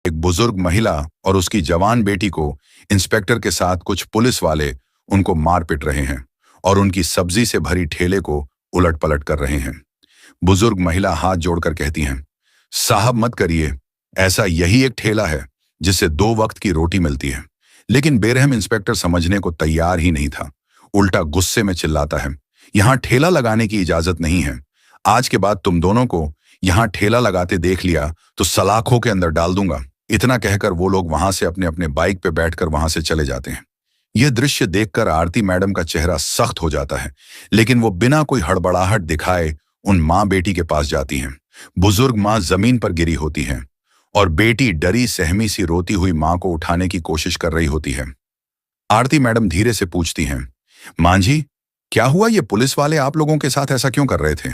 एक बुजुर्ग महिला और उसकी जवान बेटी को इंस्पेक्टर के साथ कुछ पुलिस वाले उनको मार पिट रहे हैं और उनकी सब्जी से भरी ठेले को उलट पलट कर रहे हैं। बुजुर्ग महिला हाथ जोड़कर कहती हैं, साहब मत करिए, ऐसा यही एक ठेला है जिससे 2 वक्त की रोटी मिलती है। लेकिन बेरहम इंस्पेक्टर समझने को तैयार ही नहीं था। उल्टा गुस्से में चिल्लाता है, यहां ठेला लगाने की इजाजत नहीं है। आज के बाद तुम दोनों को यहां ठेला लगाते देख लिया तो सलाखों के अंदर डाल दूंगा। इतना कहकर वो लोग वहां से अपने अपने बाइक पे बैठकर वहां से चले जाते हैं। यह दृश्य देखकर आरती मैडम का चेहरा सख्त हो जाता है, लेकिन वो बिना कोई हड़बड़ाहट दिखाए उन माँ बेटी के पास जाती हैं। बुजुर्ग माँ जमीन पर गिरी होती हैं और बेटी डरी सहमी सी रोती हुई माँ को उठाने की कोशिश कर रही होती है। आरती मैडम धीरे से पूछती हैं, मां जी, क्या हुआ? ये पुलिस वाले आप लोगों के साथ ऐसा क्यों कर रहे थे?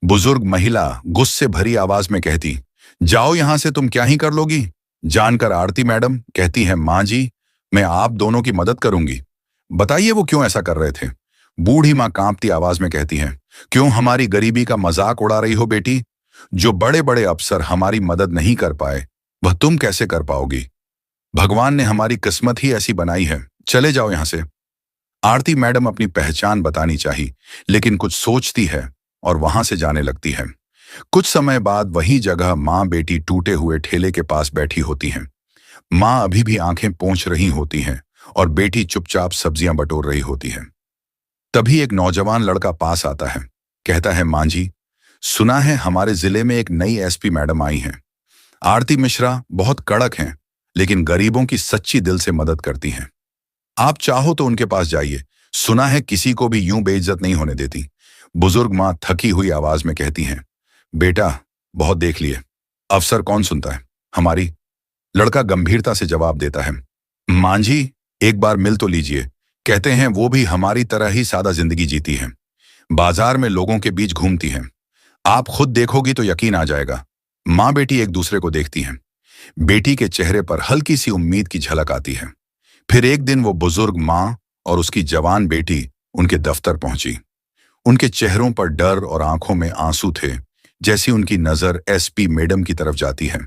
बुजुर्ग महिला गुस्से भरी आवाज में कहती, जाओ यहां से, तुम क्या ही कर लोगी? जानकर आरती मैडम कहती है, मां जी, मैं आप दोनों की मदद करूंगी। बताइए वो क्यों ऐसा कर रहे थे? बूढ़ी मां कांपती आवाज में कहती है, क्यों हमारी गरीबी का मजाक उड़ा रही हो बेटी? जो बड़े बड़े अफसर हमारी मदद नहीं कर पाए वह तुम कैसे कर पाओगी? भगवान ने हमारी किस्मत ही ऐसी बनाई है, चले जाओ यहां से। आरती मैडम अपनी पहचान बतानी चाहिए, लेकिन कुछ सोचती है और वहां से जाने लगती है। कुछ समय बाद वही जगह मां बेटी टूटे हुए ठेले के पास बैठी होती हैं। मां अभी भी आंखें पोंछ रही होती हैं और बेटी चुपचाप सब्जियां बटोर रही होती है। तभी एक नौजवान लड़का पास आता है, कहता है, मां जी, सुना है हमारे जिले में एक नई एसपी मैडम आई हैं। आरती मिश्रा बहुत कड़क हैं, लेकिन गरीबों की सच्ची दिल से मदद करती हैं। आप चाहो तो उनके पास जाइए, सुना है किसी को भी यूं बेइज्जत नहीं होने देती। बुजुर्ग मां थकी हुई आवाज में कहती हैं, बेटा बहुत देख लिए, अफसर कौन सुनता है हमारी? लड़का गंभीरता से जवाब देता है, मां जी, एक बार मिल तो लीजिए। कहते हैं वो भी हमारी तरह ही सादा जिंदगी जीती हैं, बाजार में लोगों के बीच घूमती हैं। आप खुद देखोगी तो यकीन आ जाएगा। मां बेटी एक दूसरे को देखती हैं। बेटी के चेहरे पर हल्की सी उम्मीद की झलक आती है। फिर एक दिन वो बुजुर्ग मां और उसकी जवान बेटी उनके दफ्तर पहुंची। उनके चेहरों पर डर और आंखों में आंसू थे। जैसी उनकी नजर एसपी मैडम की तरफ जाती है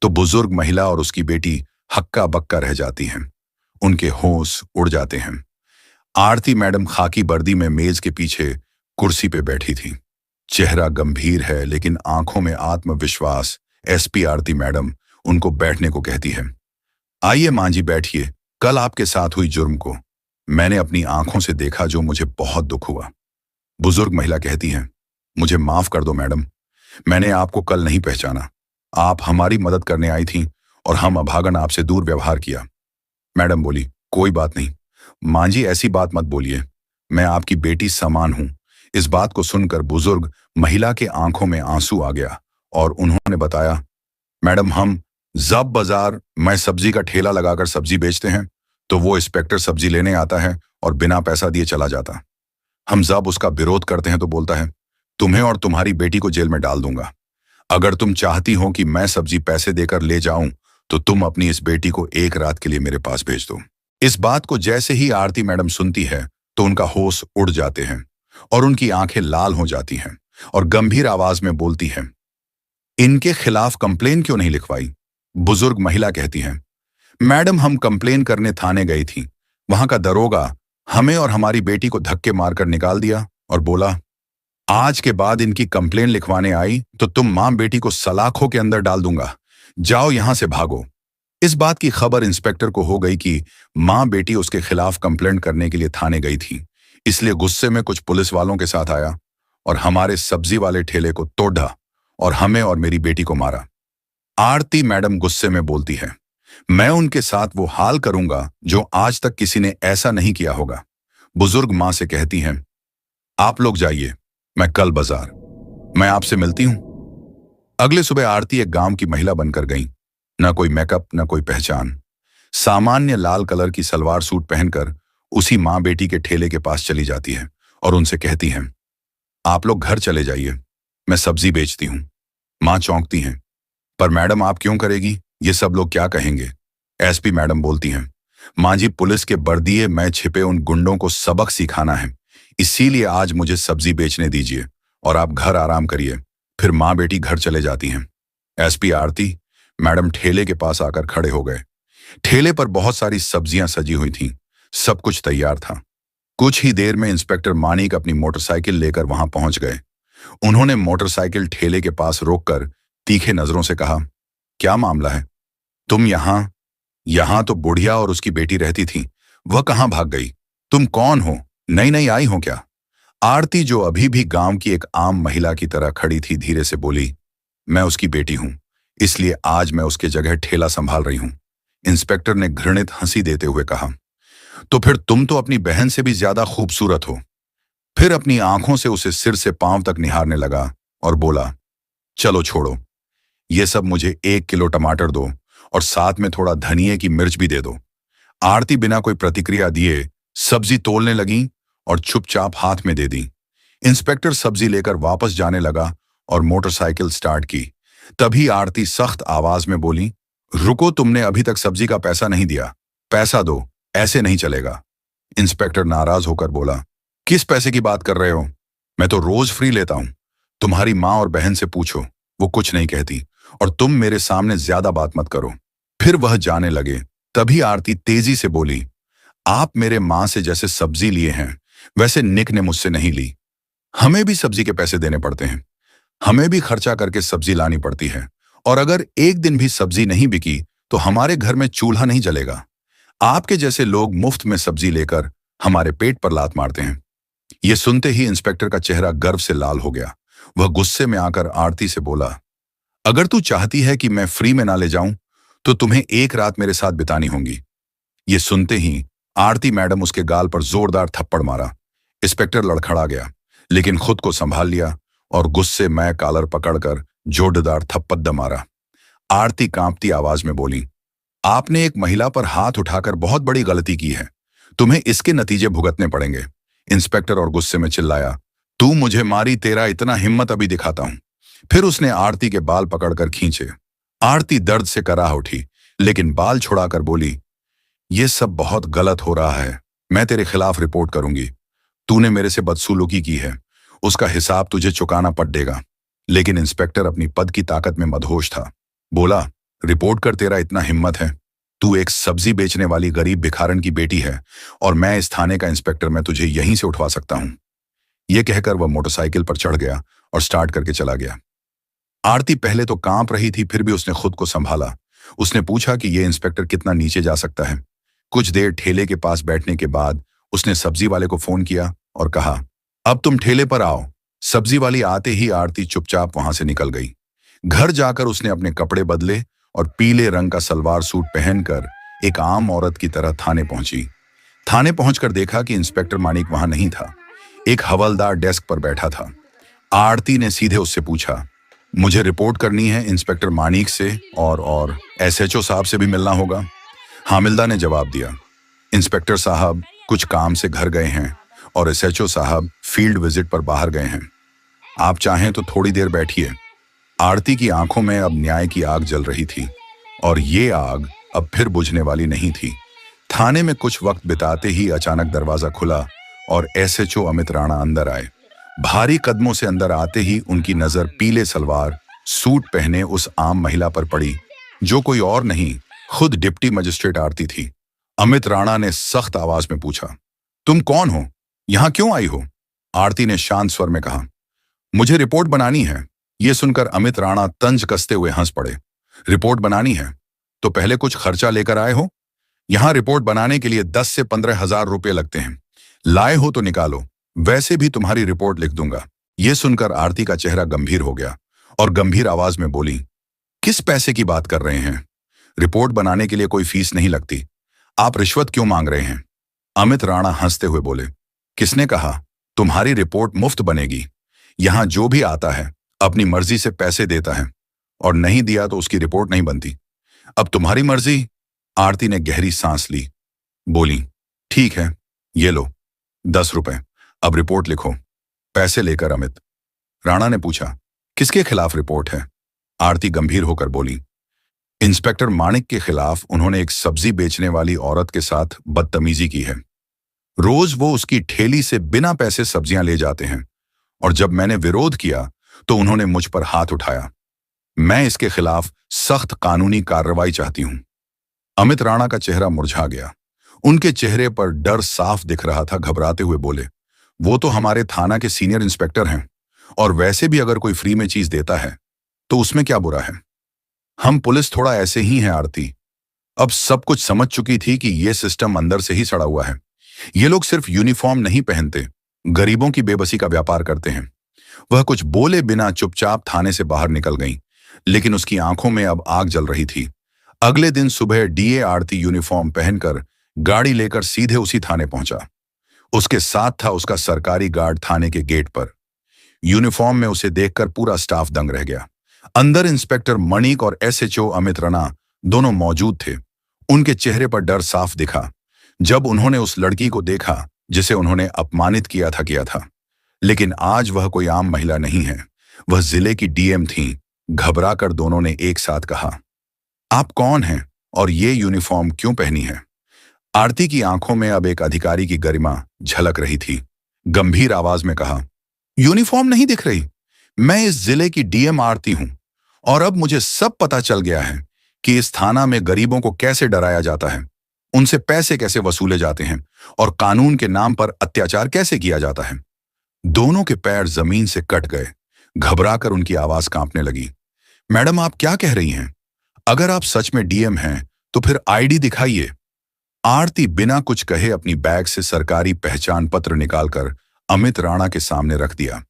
तो बुजुर्ग महिला और उसकी बेटी हक्का बक्का रह जाती हैं। उनके होश उड़ जाते हैं। आरती मैडम खाकी वर्दी में मेज के पीछे कुर्सी पे बैठी थी। चेहरा गंभीर है लेकिन आंखों में आत्मविश्वास। एसपी आरती मैडम उनको बैठने को कहती है। आइए मां जी, बैठिए। कल आपके साथ हुई जुर्म को मैंने अपनी आंखों से देखा, जो मुझे बहुत दुख हुआ। बुजुर्ग महिला कहती है, मुझे माफ कर दो मैडम, मैंने आपको कल नहीं पहचाना। आप हमारी मदद करने आई थीं और हम अभागन आपसे दूर व्यवहार किया। मैडम बोली, कोई बात नहीं मां जी, ऐसी बात मत बोलिए, मैं आपकी बेटी समान हूं। इस बात को सुनकर बुजुर्ग महिला के आंखों में आंसू आ गया और उन्होंने बताया, मैडम, हम जब बाजार में सब्जी का ठेला लगाकर सब्जी बेचते हैं तो वो इंस्पेक्टर सब्जी लेने आता है और बिना पैसा दिए चला जाता। हम जब उसका विरोध करते हैं तो बोलता है, तुम्हें और तुम्हारी बेटी को जेल में डाल दूंगा। अगर तुम चाहती हो कि मैं सब्जी पैसे देकर ले जाऊं तो तुम अपनी इस बेटी को एक रात के लिए मेरे पास भेज दो। इस बात को जैसे ही आरती मैडम सुनती है तो उनका होश उड़ जाते हैं और उनकी आंखें लाल हो जाती हैं और गंभीर आवाज में बोलती हैं, इनके खिलाफ कंप्लेन क्यों नहीं लिखवाई? बुजुर्ग महिला कहती हैं, मैडम, हम कंप्लेन करने थाने गई थी। वहां का दरोगा हमें और हमारी बेटी को धक्के मारकर निकाल दिया और बोला, आज के बाद इनकी कंप्लेन लिखवाने आई तो तुम मां बेटी को सलाखों के अंदर डाल दूंगा। जाओ यहां से, भागो। इस बात की खबर इंस्पेक्टर को हो गई कि मां बेटी उसके खिलाफ कंप्लेंट करने के लिए थाने गई थी। इसलिए गुस्से में कुछ पुलिस वालों के साथ आया और हमारे सब्जी वाले ठेले को तोड़ा और हमें और मेरी बेटी को मारा। आरती मैडम गुस्से में बोलती है, मैं उनके साथ वो हाल करूंगा जो आज तक किसी ने ऐसा नहीं किया होगा। बुजुर्ग मां से कहती हैं, आप लोग जाइए, मैं कल बाजार मैं आपसे मिलती हूं। अगले सुबह आरती एक गांव की महिला बनकर गई। न कोई मेकअप, न कोई पहचान। सामान्य लाल कलर की सलवार सूट पहनकर उसी मां बेटी के ठेले के पास चली जाती है और उनसे कहती हैं, आप लोग घर चले जाइए, मैं सब्जी बेचती हूं। मां चौंकती हैं, पर मैडम आप क्यों करेगी? ये सब लोग क्या कहेंगे? एसपी मैडम बोलती हैं, मां जी, पुलिस के बर्दिए में छिपे उन गुंडों को सबक सिखाना है, इसीलिए आज मुझे सब्जी बेचने दीजिए और आप घर आराम करिए। फिर मां बेटी घर चले जाती हैं। एसपी आरती, मैडम ठेले के पास आकर खड़े हो गए। ठेले पर बहुत सारी सब्जियां सजी हुई थीं। सब कुछ तैयार था। कुछ ही देर में इंस्पेक्टर मानिक अपनी मोटरसाइकिल लेकर वहां पहुंच गए। उन्होंने मोटरसाइकिल ठेले के पास रोककर तीखे नजरों से कहा, क्या मामला है? तुम यहां तो बुढ़िया और उसकी बेटी रहती थी। वह कहां भाग गई? तुम कौन हो? नई नई आई हो क्या? आरती, जो अभी भी गांव की एक आम महिला की तरह खड़ी थी, धीरे से बोली, मैं उसकी बेटी हूं, इसलिए आज मैं उसके जगह ठेला संभाल रही हूं। इंस्पेक्टर ने घृणित हंसी देते हुए कहा, तो फिर तुम तो अपनी बहन से भी ज्यादा खूबसूरत हो। फिर अपनी आंखों से उसे सिर से पांव तक निहारने लगा और बोला, चलो छोड़ो, ये सब मुझे 1 किलो टमाटर दो और साथ में थोड़ा धनिए की मिर्च भी दे दो। आरती बिना कोई प्रतिक्रिया दिए सब्जी तोलने लगी और चुपचाप हाथ में दे दी। इंस्पेक्टर सब्जी लेकर वापस जाने लगा और मोटरसाइकिल स्टार्ट की। तभी आरती सख्त आवाज में बोली, रुको, तुमने अभी तक सब्जी का पैसा नहीं दिया। पैसा दो, ऐसे नहीं चलेगा। इंस्पेक्टर नाराज होकर बोला, किस पैसे की बात कर रहे हो? मैं तो रोज फ्री लेता हूं। तुम्हारी माँ और बहन से पूछो, वो कुछ नहीं कहती। और तुम मेरे सामने ज्यादा बात मत करो। फिर वह जाने लगे। तभी आरती तेजी से बोली, आप मेरे माँ से जैसे सब्जी लिए हैं, वैसे निक ने मुझसे नहीं ली। हमें भी सब्जी के पैसे देने पड़ते हैं। हमें भी खर्चा करके सब्जी लानी पड़ती है। और अगर एक दिन भी सब्जी नहीं बिकी तो हमारे घर में चूल्हा नहीं जलेगा। आपके जैसे लोग मुफ्त में सब्जी लेकर हमारे पेट पर लात मारते हैं। यह सुनते ही इंस्पेक्टर का चेहरा गर्व से लाल हो गया। वह गुस्से में आकर आरती से बोला, अगर तू चाहती है कि मैं फ्री में ना ले जाऊं तो तुम्हें एक रात मेरे साथ बितानी होगी। ये सुनते ही आरती मैडम उसके गाल पर जोरदार थप्पड़ मारा। इंस्पेक्टर लड़खड़ा गया, लेकिन खुद को संभाल लिया और गुस्से में कॉलर पकड़कर जोरदार थप्पड़ मारा। आरती कांपती आवाज में बोली, आपने एक महिला पर हाथ उठाकर बहुत बड़ी गलती की है। तुम्हें इसके नतीजे भुगतने पड़ेंगे। इंस्पेक्टर और गुस्से में चिल्लाया, तू मुझे मारी, तेरा इतना हिम्मत अभी दिखाता हूं। फिर उसने आरती के बाल पकड़कर खींचे। आरती दर्द से कराह उठी, लेकिन बाल छुड़ाकर बोली, यह सब बहुत गलत हो रहा है। मैं तेरे खिलाफ रिपोर्ट करूंगी। तूने मेरे से बदसलूकी की है, उसका हिसाब तुझे चुकाना पड़ेगा। लेकिन इंस्पेक्टर अपनी पद की ताकत में मदहोश था। बोला, रिपोर्ट कर, तेरा इतना हिम्मत है? तू एक सब्जी बेचने वाली गरीब भिखारन की बेटी है और मैं इस थाने का इंस्पेक्टर, मैं तुझे यहीं से उठवा सकता हूं। यह कहकर वह मोटरसाइकिल पर चढ़ गया और स्टार्ट करके चला गया। आरती पहले तो कांप रही थी, फिर भी उसने खुद को संभाला। उसने पूछा कि यह इंस्पेक्टर कितना नीचे जा सकता है। कुछ देर ठेले के पास बैठने के बाद उसने सब्जी वाले को फोन किया और कहा, अब तुम ठेले पर आओ। सब्जी वाली आते ही आरती चुपचाप वहां से निकल गई। घर जाकर उसने अपने कपड़े बदले और पीले रंग का सलवार सूट पहनकर एक आम औरत की तरह थाने पहुंची। थाने पहुंचकर देखा कि इंस्पेक्टर मानिक वहां नहीं था। एक हवलदार डेस्क पर बैठा था। आरती ने सीधे उससे पूछा, मुझे रिपोर्ट करनी है इंस्पेक्टर मानिक से, और एसएचओ साहब से भी मिलना होगा। हामिल्दा ने जवाब दिया, इंस्पेक्टर साहब कुछ काम से घर गए हैं और एसएचओ साहब फील्ड विजिट पर बाहर गए हैं। आप चाहें तो थोड़ी देर बैठिए। आरती की आंखों में अब न्याय की आग जल रही थी और ये आग अब फिर बुझने वाली नहीं थी। थाने में कुछ वक्त बिताते ही अचानक दरवाजा खुला और एसएचओ अमित राणा अंदर आए। भारी कदमों से अंदर आते ही उनकी नजर पीले सलवार सूट पहने उस आम महिला पर पड़ी, जो कोई और नहीं, खुद डिप्टी मजिस्ट्रेट आरती थी। अमित राणा ने सख्त आवाज में पूछा, तुम कौन हो? यहां क्यों आई हो? आरती ने शांत स्वर में कहा, मुझे रिपोर्ट बनानी है। यह सुनकर अमित राणा तंज कसते हुए हंस पड़े। रिपोर्ट बनानी है तो पहले कुछ खर्चा लेकर आए हो? यहां रिपोर्ट बनाने के लिए 10 से 15 हजार रुपये लगते हैं। लाए हो तो निकालो, वैसे भी तुम्हारी रिपोर्ट लिख दूंगा। यह सुनकर आरती का चेहरा गंभीर हो गया और गंभीर आवाज में बोली, किस पैसे की बात कर रहे हैं? रिपोर्ट बनाने के लिए कोई फीस नहीं लगती। आप रिश्वत क्यों मांग रहे हैं? अमित राणा हंसते हुए बोले, किसने कहा तुम्हारी रिपोर्ट मुफ्त बनेगी? यहां जो भी आता है अपनी मर्जी से पैसे देता है और नहीं दिया तो उसकी रिपोर्ट नहीं बनती। अब तुम्हारी मर्जी। आरती ने गहरी सांस ली, बोली, ठीक है, ये लो 10 रुपए, अब रिपोर्ट लिखो। पैसे लेकर अमित राणा ने पूछा, किसके खिलाफ रिपोर्ट है? आरती गंभीर होकर बोली, इंस्पेक्टर मानिक के खिलाफ। उन्होंने एक सब्जी बेचने वाली औरत के साथ बदतमीजी की है। रोज वो उसकी ठेली से बिना पैसे सब्जियां ले जाते हैं और जब मैंने विरोध किया तो उन्होंने मुझ पर हाथ उठाया। मैं इसके खिलाफ सख्त कानूनी कार्रवाई चाहती हूं। अमित राणा का चेहरा मुरझा गया। उनके चेहरे पर डर साफ दिख रहा था। घबराते हुए बोले, वो तो हमारे थाना के सीनियर इंस्पेक्टर हैं, और वैसे भी अगर कोई फ्री में चीज देता है तो उसमें क्या बुरा है। हम पुलिस थोड़ा ऐसे ही हैं आरती। अब सब कुछ समझ चुकी थी कि ये सिस्टम अंदर से ही सड़ा हुआ है। ये लोग सिर्फ यूनिफॉर्म नहीं पहनते, गरीबों की बेबसी का व्यापार करते हैं। वह कुछ बोले बिना चुपचाप थाने से बाहर निकल गई, लेकिन उसकी आंखों में अब आग जल रही थी। अगले दिन सुबह डीए आरती यूनिफॉर्म पहनकर गाड़ी लेकर सीधे उसी थाने पहुंचा। उसके साथ था उसका सरकारी गार्ड थाने के गेट पर। यूनिफॉर्म में उसे देखकर पूरा स्टाफ दंग रह गया। अंदर इंस्पेक्टर मणिक और एसएचओ अमित राणा दोनों मौजूद थे। उनके चेहरे पर डर साफ दिखा जब उन्होंने उस लड़की को देखा जिसे उन्होंने अपमानित किया था। लेकिन आज वह कोई आम महिला नहीं है, वह जिले की डीएम थी। घबराकर दोनों ने एक साथ कहा, आप कौन हैं और ये यूनिफॉर्म क्यों पहनी है? आरती की आंखों में अब एक अधिकारी की गरिमा झलक रही थी। गंभीर आवाज में कहा, यूनिफॉर्म नहीं दिख रही? मैं इस जिले की डीएम आरती हूं, और अब मुझे सब पता चल गया है कि इस थाना में गरीबों को कैसे डराया जाता है, उनसे पैसे कैसे वसूले जाते हैं और कानून के नाम पर अत्याचार कैसे किया जाता है। दोनों के पैर जमीन से कट गए। घबराकर उनकी आवाज कांपने लगी। मैडम, आप क्या कह रही हैं? अगर आप सच में डीएम हैं तो फिर आईडी दिखाइए। आरती बिना कुछ कहे अपनी बैग से सरकारी पहचान पत्र निकालकर अमित राणा के सामने रख दिया।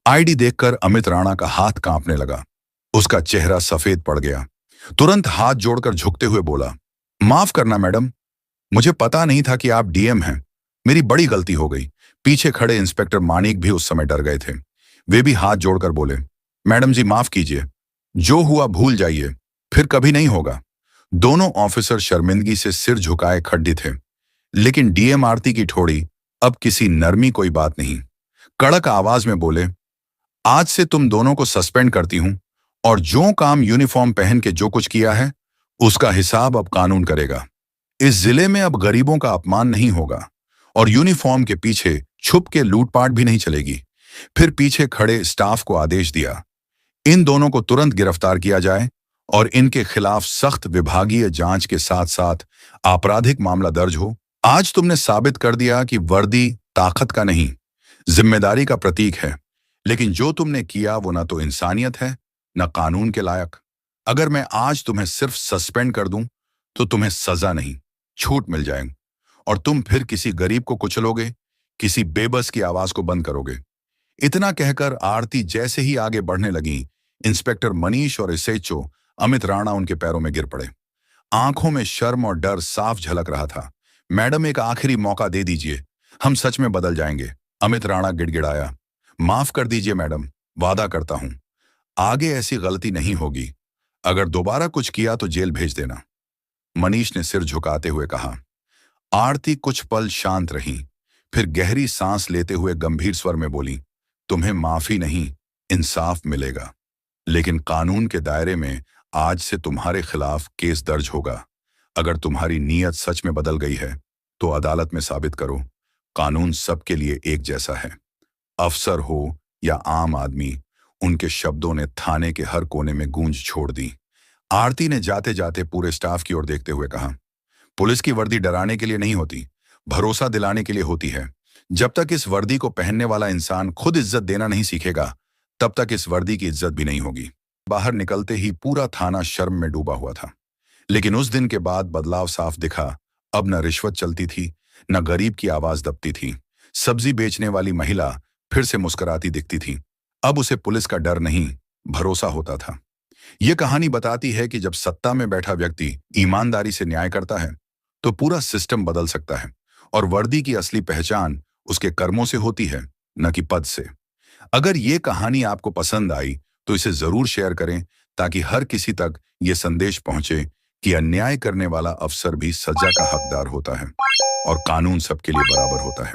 आईडी देखकर अमित राणा का हाथ कांपने लगा। उसका चेहरा सफेद पड़ गया। तुरंत हाथ जोड़कर झुकते हुए बोला, माफ करना मैडम, मुझे पता नहीं था कि आप डीएम हैं। मेरी बड़ी गलती हो गई। पीछे खड़े इंस्पेक्टर मानिक भी उस समय डर गए थे। वे भी हाथ जोड़कर बोले, मैडम जी माफ कीजिए, जो हुआ भूल जाइए, फिर कभी नहीं होगा। दोनों ऑफिसर शर्मिंदगी से सिर झुकाए खड़े थे, लेकिन डीएम आरती की ठोड़ी अब किसी नरमी कोई बात नहीं। कड़क आवाज में बोले, आज से तुम दोनों को सस्पेंड करती हूं, और जो काम यूनिफॉर्म पहन के जो कुछ किया है उसका हिसाब अब कानून करेगा। इस जिले में अब गरीबों का अपमान नहीं होगा, और यूनिफॉर्म के पीछे छुप के लूटपाट भी नहीं चलेगी। फिर पीछे खड़े स्टाफ को आदेश दिया, इन दोनों को तुरंत गिरफ्तार किया जाए और इनके खिलाफ सख्त विभागीय जांच के साथ साथ आपराधिक मामला दर्ज हो। आज तुमने साबित कर दिया कि वर्दी ताकत का नहीं, जिम्मेदारी का प्रतीक है। लेकिन जो तुमने किया वो ना तो इंसानियत है, न कानून के लायक। अगर मैं आज तुम्हें सिर्फ सस्पेंड कर दूं तो तुम्हें सजा नहीं, छूट मिल जाएगी, और तुम फिर किसी गरीब को कुचलोगे, किसी बेबस की आवाज को बंद करोगे। इतना कहकर आरती जैसे ही आगे बढ़ने लगी, इंस्पेक्टर मनीष और एसएचओ अमित राणा उनके पैरों में गिर पड़े। आंखों में शर्म और डर साफ झलक रहा था। मैडम, एक आखिरी मौका दे दीजिए, हम सच में बदल जाएंगे। अमित राणा गिड़गिड़ाया, माफ कर दीजिए मैडम, वादा करता हूं आगे ऐसी गलती नहीं होगी। अगर दोबारा कुछ किया तो जेल भेज देना। मनीष ने सिर झुकाते हुए कहा। आरती कुछ पल शांत रही, फिर गहरी सांस लेते हुए गंभीर स्वर में बोली, तुम्हें माफी नहीं, इंसाफ मिलेगा। लेकिन कानून के दायरे में आज से तुम्हारे खिलाफ केस दर्ज होगा। अगर तुम्हारी नीयत सच में बदल गई है तो अदालत में साबित करो, कानून सबके लिए एक जैसा है। अफसर हो या आम आदमी, उनके शब्दों ने थाने के हर कोने में गूंज छोड़ दी। आरती ने जाते जाते पूरे स्टाफ की ओर देखते हुए कहा, पुलिस की वर्दी डराने के लिए नहीं होती, भरोसा दिलाने के लिए होती है। जब तक इस वर्दी को पहनने वाला इंसान खुद इज्जत देना नहीं सीखेगा, तब तक इस वर्दी की इज्जत भी नहीं होगी। बाहर निकलते ही पूरा थाना शर्म में डूबा हुआ था। लेकिन उस दिन के बाद बदलाव साफ दिखा। अब न रिश्वत चलती थी, न गरीब की आवाज दबती थी। सब्जी बेचने वाली महिला फिर से मुस्कुराती दिखती थी। अब उसे पुलिस का डर नहीं, भरोसा होता था। यह कहानी बताती है कि जब सत्ता में बैठा व्यक्ति ईमानदारी से न्याय करता है तो पूरा सिस्टम बदल सकता है, और वर्दी की असली पहचान उसके कर्मों से होती है, न कि पद से। अगर ये कहानी आपको पसंद आई तो इसे जरूर शेयर करें, ताकि हर किसी तक ये संदेश पहुंचे कि अन्याय करने वाला अफसर भी सजा का हकदार होता है और कानून सबके लिए बराबर होता है।